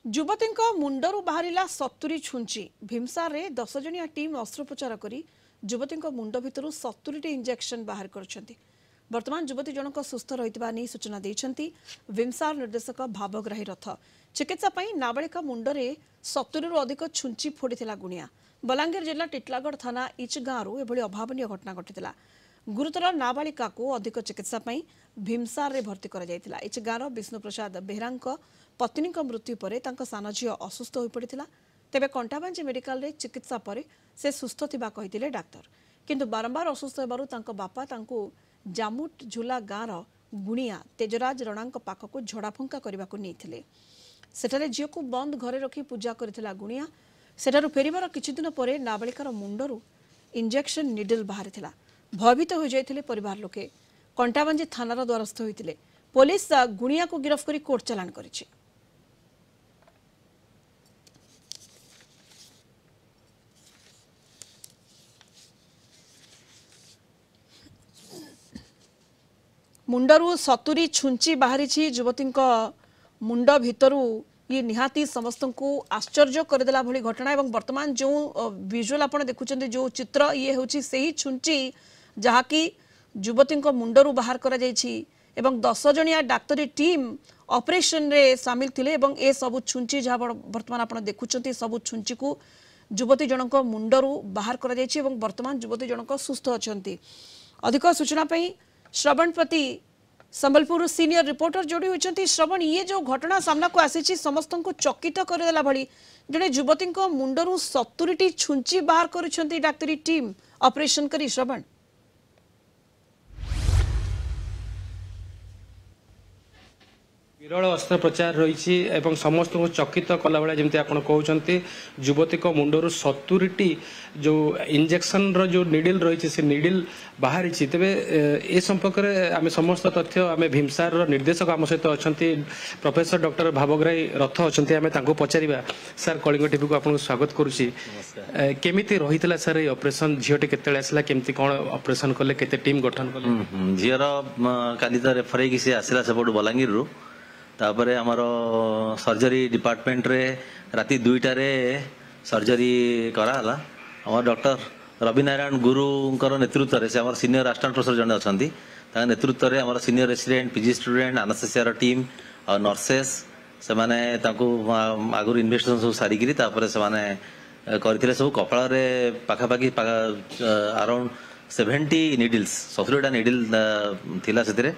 युवती मुंडरू बाहरिला 70 छुंची भीमसार रे 10 जणिया टीम अस्त्रोपचार करी युवती मुंड भितर 70 इंजेक्शन बाहर करछंती। वर्तमान युवती जनक सुस्थ रहितबा नै सूचना दैछंती भीमसार निर्देशक भावग्राही रथ। चिकित्सा पई नाबालिका मुंडरे 70 रु अधिक छुंची फोड़ीथिला गुणिया। बलांगीर जिला टिटलागढ़ थाना इच गाँव एभली अभावनीय घटना घटिथिला। गुरुतर नाबालिका को अधिक चिकित्सा पई भीमसार रे भर्ती करा जायतिला। इच गाँव विष्णु प्रसाद बेहरांक पत्नी मृत्यु पर सान झी असुस्थ हो पड़ा। तेबे कंटाबांजी मेडिकल रे चिकित्सा पर से सुस्थ थिबा कहिथिले डाक्टर, किंतु बारंबार असुस्थ हेबारु तांको बापा तांको जामुट झुला गाँव गुणिया तेजराज रणांक पाखक झड़ाफुंका करने को नहीं। सेठारे झील को बंद घरे रखी पूजा करथिला गुणिया। सेठारु फेरिबार किछि दिन पर नाबालिकार मुंडरू इंजेक्शन निडल बाहरिथिला। भयभीत हो जाइथिले परिवार लोके। कंटाबांजी थानार द्वारस्थ होइथिले। पुलिस गुणिया को गिरफ्त करी कोर्ट चालान करिछि। मुंडरू 70 छुंची बाहरी युवती मुंड भितरू ये निहाती समस्त को आश्चर्य करदेला भली घटना। एवं वर्तमान जो विजुअल आप देखुं जो चित्र ये हूँ से ही छुंची जहाँकि युवती मुंडरू बाहर करा जायछि एवं 10 जणिया डाक्तरी टीम ऑपरेशन रे सामिल थिले। एवं ए सबु छुंची जहाँ वर्तमान आप देखुं सबु छुंची को युवती जनक मुंडरू बाहर करा जायछि एवं वर्तमान युवती जनक सुस्थ अछंती। अधिक सूचना पई श्रवण प्रति संबलपुर सीनियर रिपोर्टर जोड़ी होती। श्रवण, ये जो घटना सामना को आसी समस्त को चकित करदेला भली जड़े युवती मुंडरू 70 छुंची बाहर कर डाक्तरी टीम ऑपरेशन करी। श्रवण, विरल अस्त्रोपचार रही एवं समस्त को चकित कला भाई जमी आप कहते युवती मुंडर 70 जो इंजेक्शन रो जो निडिल रही से निडिल बाहरी। तेरे ए संपर्क में आम समस्त तथ्य आम भीमसार निर्देशक आम सहित अच्छा प्रोफेसर डॉक्टर भावग्राही रथ अच्छा आम पचार। सर, कलिंग टीवी को आपको स्वागत करुच्ची। केमिति रही सर ये ऑपरेशन झीटी केते आसला केमती कौन ऑपरेशन कले केते टीम गठन कले? झीर काली तो रेफर होगी सी आसला सेपटू बलांगीर रु तापर आमर सर्जरी डिपार्टमेंट रे राति 2टार सर्जरी कराला। आम डॉक्टर रवि नारायण गुरुंकर नेतृत्व में से आम सीनियर असिस्टेंट प्रोफेसर जन अच्छा नेतृत्व में आम senior resident PG student anaesthesia team और नर्सेस से आगुरी इन्वेस्टिगेशन सब सारिकी से करते सब कपाल पाखापाखि अराउंड 70 निडल्स 70टा निडल थिला से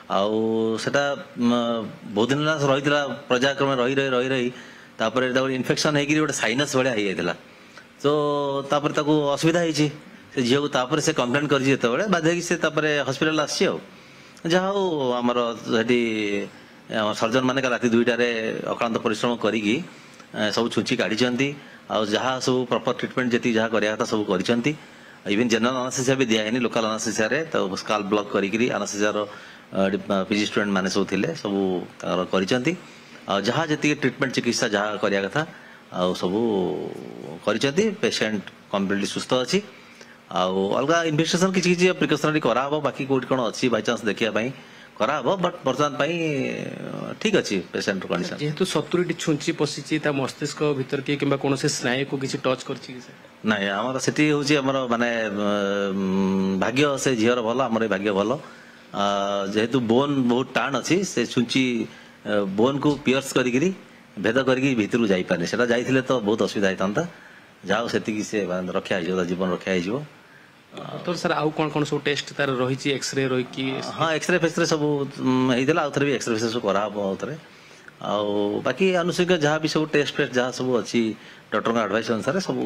आउटा बहुत दिन रही पर्यायक्रम रही रही रही रही तापर इन्फेक्शन होगी गोटे साइनस भाया हो जाता। तो तापर ताको असुविधा होती से झील को से कंप्लेन कर बाध्य से हस्पिटाल आसी जहाँ हूँ आमर सर्जन मैंने राति 2टार अक्लांत परिश्रम करी सब छुंची काढ़ी जहाँ सब प्रॉपर ट्रीटमेंट जी जहाँ करा सब कर इवन जनरल अनास्थेसिया भी दिखाई लोकल अनास्थेसिया तो स्काल ब्लॉक करी अनास्थेसिया पीजी स्टूडेंट मैंने सब थे सब कर जहाँ जी ट्रीटमेंट चिकित्सा जहाँ करा कथा सब कर पेशेंट कम्प्लीटली सुस्थ अच्छी। अलग इन्वेस्टिगेशन किसी प्रिकसनरी कराब बाकी कौट कौन अच्छी बाई चान्स देखापी कराब बट बर्तमान ठीक अच्छी पेशेंट कंडीशन। जेहेतु 70 छुंची पशिची मस्तिष्क भीतर कि कौन स्नायु को किसी टच कर नाई आमर से हूँ माने भाग्य से झीर भल आमर भाग्य भल जेहेतु बोन बहुत टाण अच्छी से छुंची बोन को पियर्स करी भेद करके भितर जापारे से जाइए तो बहुत असुविधा होता जहाँ से रक्षा हो जीवन रक्षा हो। तो सर आउ कौन कौन सब टेस्ट तार रही एक्सरे रही कि? हाँ, एक्सरे फेक्सरे सब होता आउ थे भी एक्सरे फेक्सरे सब कराब आउ थे बाकी आनुषंगिक जहाँ भी सब टेस्ट फेस्ट जहाँ सब अच्छी डॉक्टर का एडवाइस अनुसार सब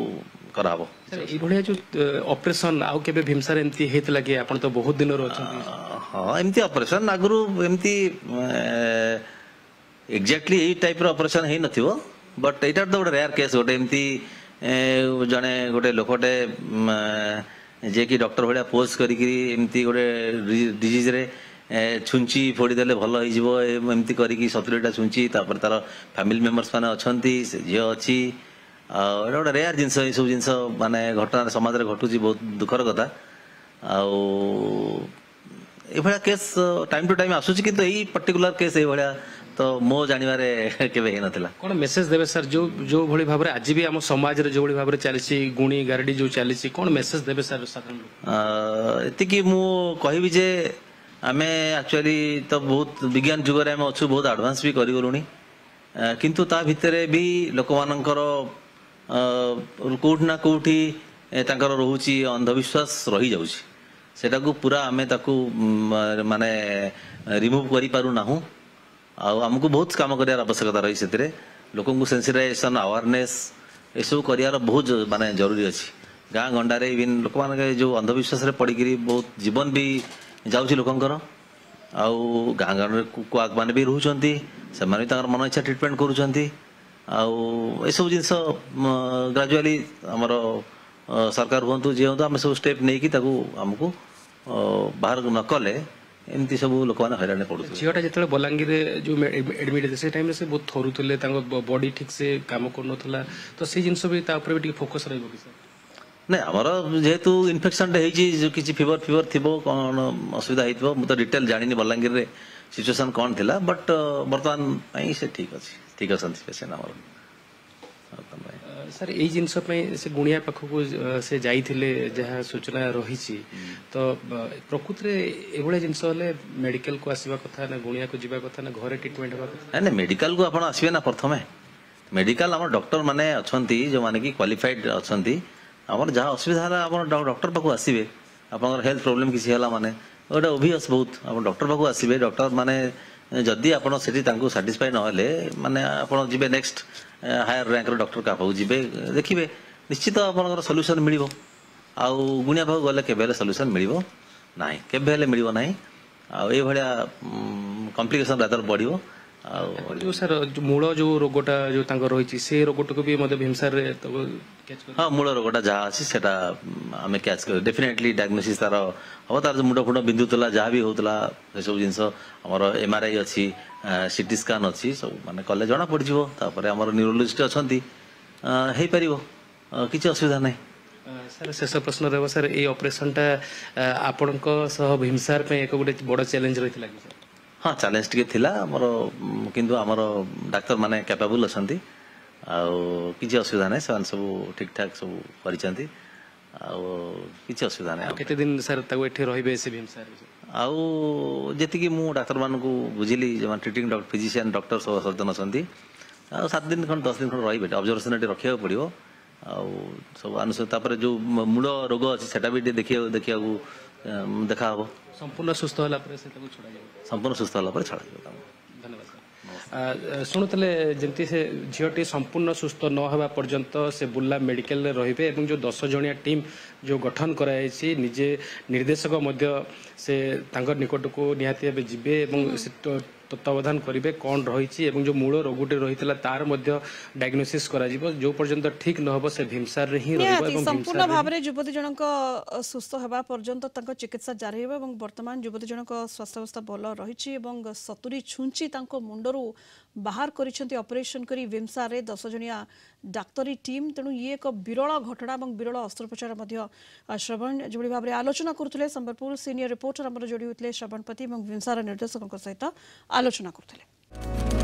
कराब। ये जो ऑपरेशन आउ के भीमसार एमती होता कि आप तो बहुत दिन हाँ एमती ऑपरेशन आगु एमती एक्जाक्टली यही टाइप ऑपरेशन है नथिबो बट एटा तो गोटे रेयर केस गोटे एमती जड़े गोटे लोकटे जे कि डॉक्टर भाया पोज करमती गोटे डिजीज रे छुंची फोड़ीदे भल होमती करके 70टा छुंची तार फैमिली मेंबर्स मैंने अच्छा झी अच्छी गोटे रेयर जिन सब जिन माने घटना समाज में घटुची बहुत दुखर कथा ये केस टाइम टू टाइम आसूची कि यही पर्टिकुलर केस ये तो मो जानवे केवे ही नथिला। कौन मेसेज देवे सर जो जो भली भाबरे आज भी आम समाज रे जो भली भाबरे चलीसी गुणी गारडी जो चलीसी कौन मेसेज देवे सर साधारण लोक एतिकी मु कहबी जे आमे एक्चुअली तो बहुत विज्ञान जुग रे आमे अछु बहुत एडवांस भी करि गलुनी किंतु ता भितरे भी लोक मानकर कोठ ना कोठी तांकर रहउची अंधविश्वास रही जाउची सेटा को पूरा आमे ताकू माने रिमूव करि पारु नाहू आमको बहुत काम करार आवश्यकता रही से लोक सेंसिटाइजेशन अवेयरनेस ये करार बहुत माने जरूरी अच्छी गाँ गंडारे इवन लोक मान जो अंधविश्वास पड़ी बहुत जीवन भी जाऊँगी लोकंर आउ गाँ गाँव कुआक मैंने भी रोचे से मन इच्छा ट्रिटमेंट करूँ सब जिन ग्राजुआली आमर सरकार हूँ जी हूँ आम सब स्टेप नहीं कि आमको बाहर न कले एमती सब लोक मैंने हैरान पड़ू झीटा जो बलांगीर जो एडमिट से टाइम से बहुत थरुले बॉडी ठीक से काम कर तो से जिन भी भी फोकस रही सर ना आमर जेहेतु इनफेक्शन किसी फीवर फीवर थी कौन असुविधा हो मुझे डिटेल जानी बलांगीर रे सिचुएशन कौन थिला बट बर्तमान से ठीक अच्छे ठीक अच्छा पेसेंट आमर सर यही जिनस से गुणिया पाखक से जाइए जहाँ सूचना रही तो प्रकृत में जिनस मेडिकल को आसवा कथा ना गुणिया को जीवा कथा ना घरे ट्रीटमेंट होगा कथा ना मेडिकल को आप आसवे ना प्रथम मेडिकल आम डॉक्टर माने अच्छा जो माने कि क्वालिफाइड अच्छा आम जहाँ असुविधा है डॉक्टर पाक आसवे आप हेल्थ प्रोब्लेम किसी है माने गोटे ओबियस बहुत आप डॉक्टर पाक आसवे डॉक्टर माने जदि आप साटिस्फाई नहले माने आप जी नेक्स्ट हायर रैंक डॉक्टर क्या पाक जी देखिए निश्चित आप सल्यूशन मिल गुणिया पाक गले के सल्यूशन मिल ना के मिल ना आ कॉम्प्लिकेशन रादर बढ़ो जो सर मूल जो रोगटा जो रही से रोगटा को भी मतलब भीमसार हाँ मूल रोगटा जहाँ अच्छी से आम कैच कर डेफिनेटली डायग्नोसिस तार हम तार मुंड फुंड बिंधुला जहाँ भी होता से सब जिन आमर MRI अच्छी CT स्कैन अच्छी सब माने कले जना पड़ जापर आम न्यूरोलोजिस्ट अच्छा हो पार किसी असुविधा ना सर शेष प्रश्न रहा सर ये ऑपरेशनटा आपण भीमसार एक गोटे बड़ चैलेंज रही है सर हाँ चैलेंज टी थिला मोर किंतु आमर डाक्तर माने कैपेबल अच्छा किसी असुविधा ना से सब ठीक ठाक सब कर किसी असुविधा ना केते दिन सर ये रही से भीमसार जी मु डाक्तर मान को बुझिली जो ट्रिटिंग फिजिशियन डॉक्टर सब सर्जन अच्छा 7 दिन खंड 10 दिन खंड रही ऑब्जर्वेशन रखा पड़ो सब अनुसार जो मूल रोग अच्छी से देखा हम संपूर्ण सुस्थ होला संपूर्ण सुस्थ होला छड़ा धन्यवाद सर शुणुले जमती से झीटी संपूर्ण सुस्थ न होगा पर्यंत से बुर्ला मेडिकल रे जो 10 जणिया टीम जो गठन कराई निजे निर्देशक मध्य से निकट को निहाती भाव जीवे तत्वावधान करेंगे कौन रही जो मूल रोगटे रही तार डायग्नोसिस करा जो पर्यंत ठीक न हो से भीमसार ही संपूर्ण भाव में युवती जनक सुस्थ होगा पर्यंत चिकित्सा जारी रहा वर्तमान युवती जनक स्वास्थ्यावस्था भल रही 70 छुंची मुंडरू बाहर कर ऑपरेशन करी भीमसार रे 10 जणिया डाक्तरी टीम तेणु ये एक विरल घटना और विरल अस्त्रोपचार श्रवण जो भाव में आलोचना करुले संबलपुर सीनियर रिपोर्टर आम जोड़ी होते श्रवण पति और भीमसार निर्देशकों सहित आलोचना करुले।